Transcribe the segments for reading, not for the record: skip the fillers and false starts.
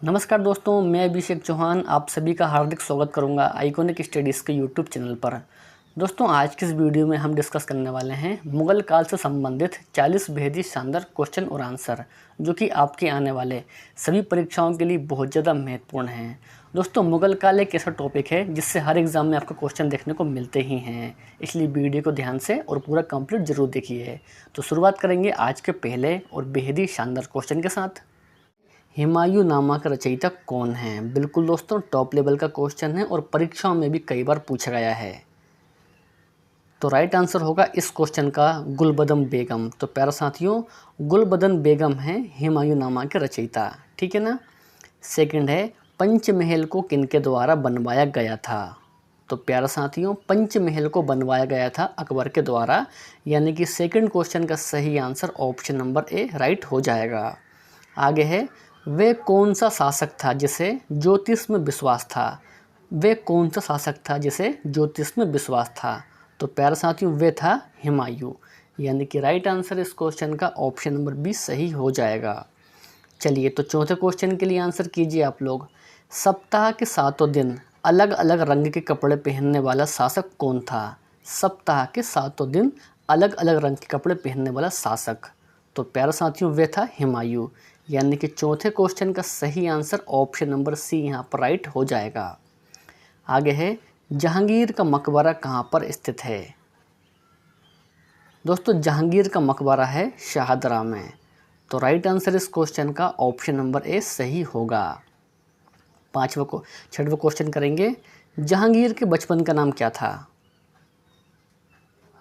नमस्कार दोस्तों, मैं अभिषेक चौहान आप सभी का हार्दिक स्वागत करूंगा आइकॉनिक स्टडीज़ के यूट्यूब चैनल पर। दोस्तों, आज की इस वीडियो में हम डिस्कस करने वाले हैं मुगल काल से संबंधित 40 बेहद ही शानदार क्वेश्चन और आंसर, जो कि आपके आने वाले सभी परीक्षाओं के लिए बहुत ज़्यादा महत्वपूर्ण हैं। दोस्तों, मुगल काल एक ऐसा टॉपिक है जिससे हर एग्ज़ाम में आपको क्वेश्चन देखने को मिलते ही हैं, इसलिए वीडियो को ध्यान से और पूरा कंप्लीट जरूर देखिए। तो शुरुआत करेंगे आज के पहले और बेहद ही शानदार क्वेश्चन के साथ। हुमायूं का रचयिता कौन है? बिल्कुल दोस्तों, टॉप लेवल का क्वेश्चन है और परीक्षाओं में भी कई बार पूछा गया है। तो राइट आंसर होगा इस क्वेश्चन का गुलबदन बेगम। तो प्यारे साथियों, गुलबदन बेगम है हुमायूं के रचयिता, ठीक है ना। सेकंड है, पंचमहल को किनके द्वारा बनवाया गया था? तो प्यारे साथियों, पंचमहल को बनवाया गया था अकबर के द्वारा, यानी कि सेकंड क्वेश्चन का सही answer option number A right हो जाएगा। आगे है, वे कौन सा शासक था जिसे ज्योतिष में विश्वास था? वे कौन सा शासक था जिसे ज्योतिष में विश्वास था? तो प्यारे साथियों, वे था हुमायूं, यानी कि राइट आंसर इस क्वेश्चन का ऑप्शन नंबर बी सही हो जाएगा। चलिए, तो चौथे क्वेश्चन के लिए आंसर कीजिए आप लोग। सप्ताह के 7 दिन अलग अलग रंग के कपड़े पहनने वाला शासक कौन था? सप्ताह के 7 दिन अलग अलग रंग के कपड़े पहनने वाला शासक। तो प्यारे साथियों, वे था हुमायूं, यानी कि चौथे क्वेश्चन का सही आंसर ऑप्शन नंबर सी यहाँ पर राइट हो जाएगा। आगे है, जहांगीर का मकबरा कहाँ पर स्थित है? दोस्तों, जहांगीर का मकबरा है शाहदरा में। तो राइट आंसर इस क्वेश्चन का ऑप्शन नंबर ए सही होगा। छठवां क्वेश्चन करेंगे, जहांगीर के बचपन का नाम क्या था?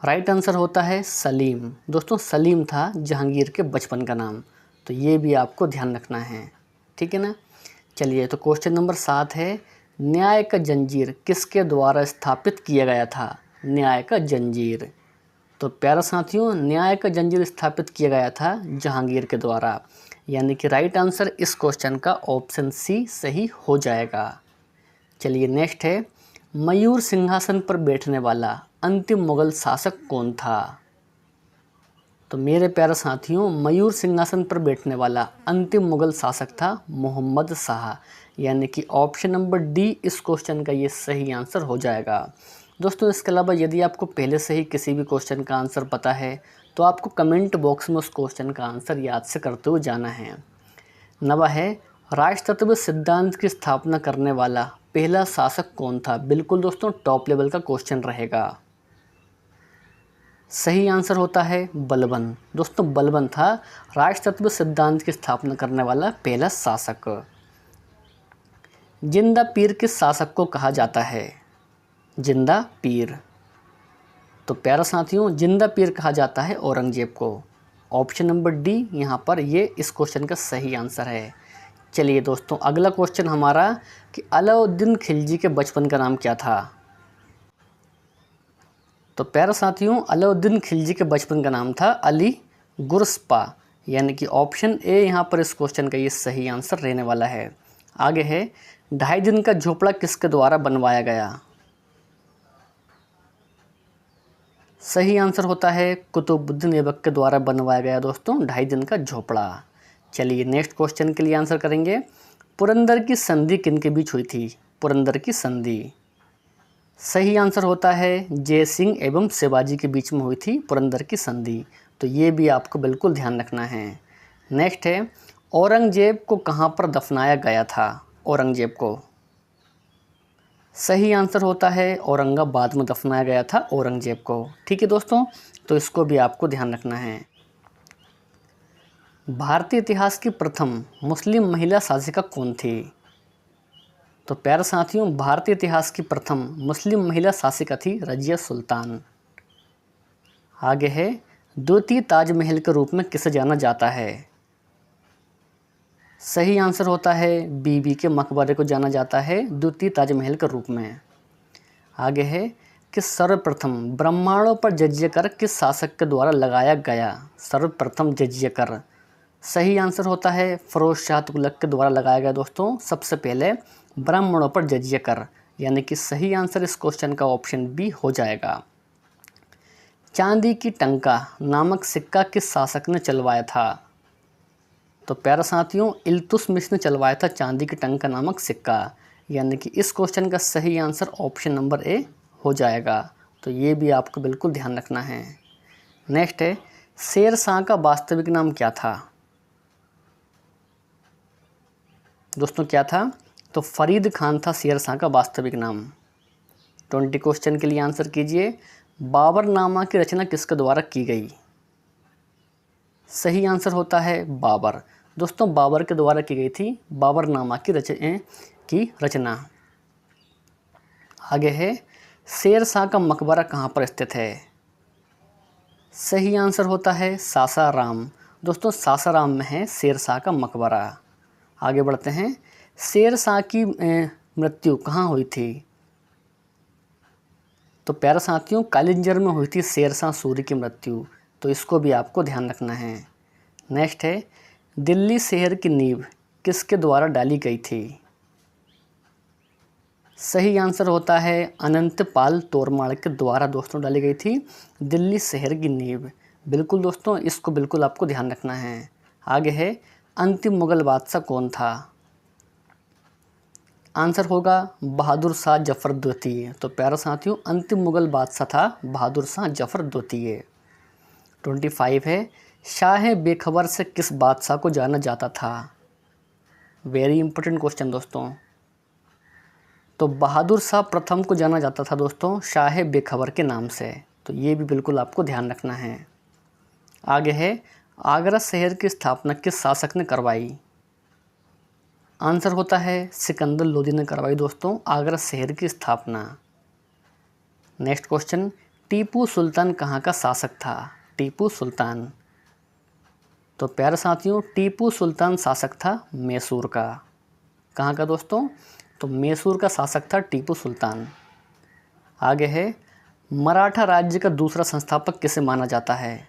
राइट आंसर होता है सलीम। दोस्तों, सलीम था जहांगीर के बचपन का नाम, तो ये भी आपको ध्यान रखना है, ठीक है ना। चलिए, तो क्वेश्चन नंबर 7 है, न्याय का जंजीर किसके द्वारा स्थापित किया गया था? न्याय का जंजीर। तो प्यारे साथियों, न्याय का जंजीर स्थापित किया गया था जहांगीर के द्वारा, यानी कि राइट आंसर इस क्वेश्चन का ऑप्शन सी सही हो जाएगा। चलिए, नेक्स्ट है, मयूर सिंहासन पर बैठने वाला अंतिम मुगल शासक कौन था? तो मेरे प्यारे साथियों, मयूर सिंहासन पर बैठने वाला अंतिम मुगल शासक था मोहम्मद शाह, यानी कि ऑप्शन नंबर डी इस क्वेश्चन का ये सही आंसर हो जाएगा। दोस्तों, इसके अलावा यदि आपको पहले से ही किसी भी क्वेश्चन का आंसर पता है तो आपको कमेंट बॉक्स में उस क्वेश्चन का आंसर याद से करते हुए जाना है। नवा है, राजतत्व सिद्धांत की स्थापना करने वाला पहला शासक कौन था? बिल्कुल दोस्तों, टॉप लेवल का क्वेश्चन रहेगा। सही आंसर होता है बलबन। दोस्तों, बलबन था राजतत्व सिद्धांत की स्थापना करने वाला पहला शासक। जिंदा पीर किस शासक को कहा जाता है? जिंदा पीर। तो प्यारा साथियों, जिंदा पीर कहा जाता है औरंगजेब को। ऑप्शन नंबर डी यहाँ पर ये इस क्वेश्चन का सही आंसर है। चलिए दोस्तों, अगला क्वेश्चन हमारा कि अलाउद्दीन खिलजी के बचपन का नाम क्या था? तो प्यारे साथियों, अलाउद्दीन खिलजी के बचपन का नाम था अली गुरस्पा, यानी कि ऑप्शन ए यहाँ पर इस क्वेश्चन का ये सही आंसर रहने वाला है। आगे है, 2.5 दिन का झोपड़ा किसके द्वारा बनवाया गया? सही आंसर होता है कुतुबुद्दीन ऐबक के द्वारा बनवाया गया दोस्तों 2.5 दिन का झोपड़ा। चलिए, नेक्स्ट क्वेश्चन के लिए आंसर करेंगे, पुरंदर की संधि किनके बीच हुई थी? पुरंदर की संधि। सही आंसर होता है जय सिंह एवं शिवाजी के बीच में हुई थी पुरंदर की संधि, तो ये भी आपको बिल्कुल ध्यान रखना है। नेक्स्ट है, औरंगजेब को कहाँ पर दफनाया गया था? औरंगजेब को। सही आंसर होता है औरंगाबाद में दफनाया गया था औरंगजेब को, ठीक है दोस्तों, तो इसको भी आपको ध्यान रखना है। भारतीय इतिहास की प्रथम मुस्लिम महिला शासिका कौन थी? तो प्यारे साथियों, भारतीय इतिहास की प्रथम मुस्लिम महिला शासिका थी रजिया सुल्तान। आगे है, द्वितीय ताजमहल के रूप में किसे जाना जाता है? सही आंसर होता है बीबी के मकबरे को जाना जाता है द्वितीय ताजमहल के रूप में। आगे है कि सर्वप्रथम ब्राह्मणों पर जजिया कर किस शासक के द्वारा लगाया गया? सर्वप्रथम जजिया कर। सही आंसर होता है फिरोज शाह तुगलक के द्वारा लगाया गया दोस्तों सबसे पहले ब्राह्मणों पर जजिया कर, यानी कि सही आंसर इस क्वेश्चन का ऑप्शन बी हो जाएगा। चांदी की टंका नामक सिक्का किस शासक ने चलवाया था? तो प्यारे साथियों, इल्तुतमिश ने चलवाया था चांदी की टंका नामक सिक्का, यानी कि इस क्वेश्चन का सही आंसर ऑप्शन नंबर ए हो जाएगा। तो ये भी आपको बिल्कुल ध्यान रखना है। नेक्स्ट है, शेर शाह का वास्तविक नाम क्या था? दोस्तों क्या था? तो फरीद खान था शेर शाह का वास्तविक नाम। 20 क्वेश्चन के लिए आंसर कीजिए। बाबरनामा की रचना किसके द्वारा की गई? सही आंसर होता है बाबर। दोस्तों बाबर के द्वारा की गई थी बाबरनामा की रचना। आगे है, शेर शाह का मकबरा कहाँ पर स्थित है? सही आंसर होता है सासाराम। दोस्तों सासाराम में है शेर शाह का मकबरा। आगे बढ़ते हैं, शेर शाह की मृत्यु कहाँ हुई थी? तो प्यारे साथियों, कालिंजर में हुई थी शेर शाह सूरी की मृत्यु। तो इसको भी आपको ध्यान रखना है। नेक्स्ट है, दिल्ली शहर की नींव किसके द्वारा डाली गई थी? सही आंसर होता है अनंतपाल तोरमाड़ के द्वारा दोस्तों डाली गई थी दिल्ली शहर की नींव। बिल्कुल दोस्तों, इसको बिल्कुल आपको ध्यान रखना है। आगे है, अंतिम मुगल बादशाह कौन था? आंसर होगा बहादुर शाह जफर द्वितीय। तो प्यारे साथियों, अंतिम मुगल बादशाह था बहादुर शाह जफर द्वितीय। 25 है, शाह बेखबर से किस बादशाह को जाना जाता था? वेरी इंपॉर्टेंट क्वेश्चन दोस्तों। तो बहादुर शाह प्रथम को जाना जाता था दोस्तों शाह बेखबर के नाम से। तो ये भी बिल्कुल आपको ध्यान रखना है। आगे है, आगरा शहर की स्थापना किस शासक ने करवाई? आंसर होता है सिकंदर लोदी ने करवाई दोस्तों आगरा शहर की स्थापना। नेक्स्ट क्वेश्चन, टीपू सुल्तान कहाँ का शासक था? टीपू सुल्तान। तो प्यारे साथियों, टीपू सुल्तान शासक था मैसूर का। कहाँ का दोस्तों? तो मैसूर का शासक था टीपू सुल्तान। आगे है, मराठा राज्य का दूसरा संस्थापक किसे माना जाता है?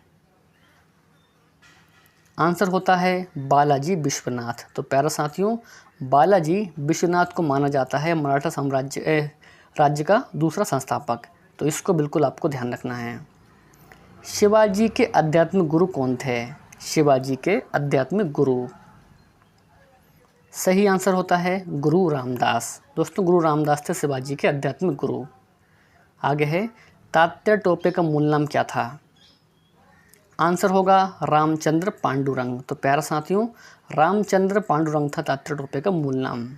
आंसर होता है बालाजी विश्वनाथ। तो प्यारे साथियों, बालाजी विश्वनाथ को माना जाता है मराठा राज्य का दूसरा संस्थापक। तो इसको बिल्कुल आपको ध्यान रखना है। शिवाजी के आध्यात्मिक गुरु कौन थे? शिवाजी के आध्यात्मिक गुरु। सही आंसर होता है गुरु रामदास। दोस्तों गुरु रामदास थे शिवाजी के आध्यात्मिक गुरु। आगे है, तात्या टोपे का मूल नाम क्या था? आंसर होगा रामचंद्र पांडुरंग। तो प्यारे साथियों, रामचंद्र पांडुरंग था तात्या टोपे का मूल नाम।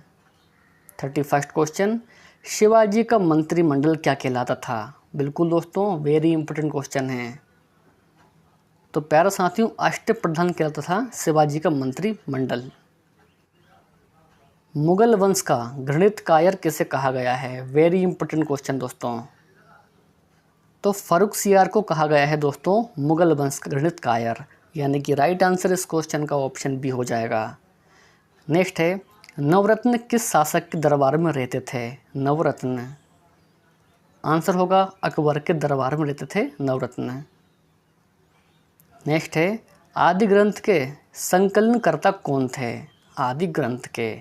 31 क्वेश्चन, शिवाजी का मंत्रिमंडल क्या कहलाता था? बिल्कुल दोस्तों, वेरी इंपॉर्टेंट क्वेश्चन है। तो प्यारे साथियों, अष्टप्रधान कहलाता था शिवाजी का मंत्रिमंडल। मुगल वंश का घृणित कायर किसे कहा गया है? वेरी इंपॉर्टेंट क्वेश्चन दोस्तों। तो फर्रुखसियार को कहा गया है दोस्तों मुगल वंश का घृणित कायर, यानी कि राइट आंसर इस क्वेश्चन का ऑप्शन बी हो जाएगा। नेक्स्ट है, नवरत्न किस शासक के दरबार में रहते थे? नवरत्न। आंसर होगा अकबर के दरबार में रहते थे नवरत्न। नेक्स्ट है, आदि ग्रंथ के संकलनकर्ता कौन थे? आदि ग्रंथ के।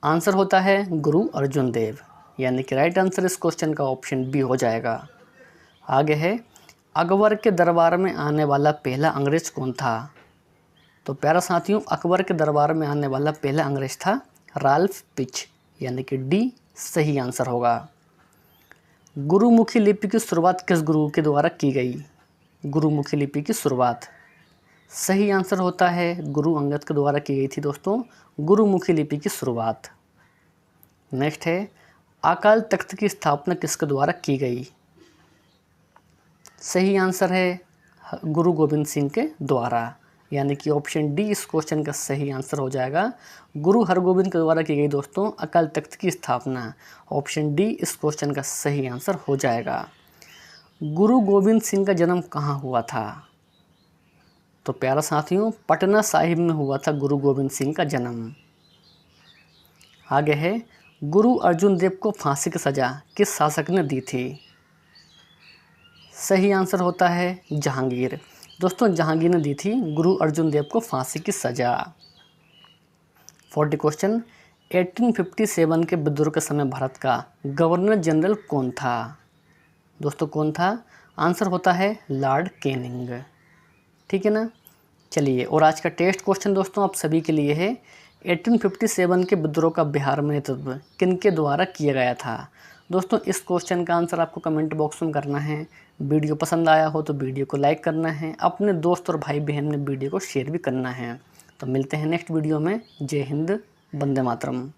आंसर होता है गुरु अर्जुन देव, यानी कि राइट आंसर इस क्वेश्चन का ऑप्शन बी हो जाएगा। आगे है, अकबर के दरबार में आने वाला पहला अंग्रेज कौन था? तो प्यारा साथियों, अकबर के दरबार में आने वाला पहला अंग्रेज था राल्फ पिच, यानी कि डी सही आंसर होगा। गुरुमुखी लिपि की शुरुआत किस गुरु के द्वारा की गई? गुरुमुखी लिपि की शुरुआत। सही आंसर होता है गुरु अंगद के द्वारा की गई थी दोस्तों गुरुमुखी लिपि की शुरुआत। नेक्स्ट है, अकाल तख्त की स्थापना किसके द्वारा की गई? सही आंसर है गुरु गोविंद सिंह के द्वारा, यानी कि ऑप्शन डी इस क्वेश्चन का सही आंसर हो जाएगा। गुरु हरगोविंद के द्वारा की गई दोस्तों अकाल तख्त की स्थापना। ऑप्शन डी इस क्वेश्चन का सही आंसर हो जाएगा। गुरु गोविंद सिंह का जन्म कहाँ हुआ था? तो प्यारा साथियों, पटना साहिब में हुआ था गुरु गोविंद सिंह का जन्म। आगे है, गुरु अर्जुन देव को फांसी की सज़ा किस शासक ने दी थी? सही आंसर होता है जहांगीर। दोस्तों जहांगीर ने दी थी गुरु अर्जुन देव को फांसी की सज़ा। 40 क्वेश्चन, 1857 के विद्रोह के समय भारत का गवर्नर जनरल कौन था? दोस्तों कौन था? आंसर होता है लॉर्ड कैनिंग। ठीक है ना। चलिए, और आज का टेस्ट क्वेश्चन दोस्तों आप सभी के लिए है। 1857 के विद्रोह का बिहार में नेतृत्व किनके द्वारा किया गया था? दोस्तों इस क्वेश्चन का आंसर आपको कमेंट बॉक्स में करना है। वीडियो पसंद आया हो तो वीडियो को लाइक करना है, अपने दोस्त और भाई बहन में वीडियो को शेयर भी करना है। तो मिलते हैं नेक्स्ट वीडियो में। जय हिंद, वंदे मातरम।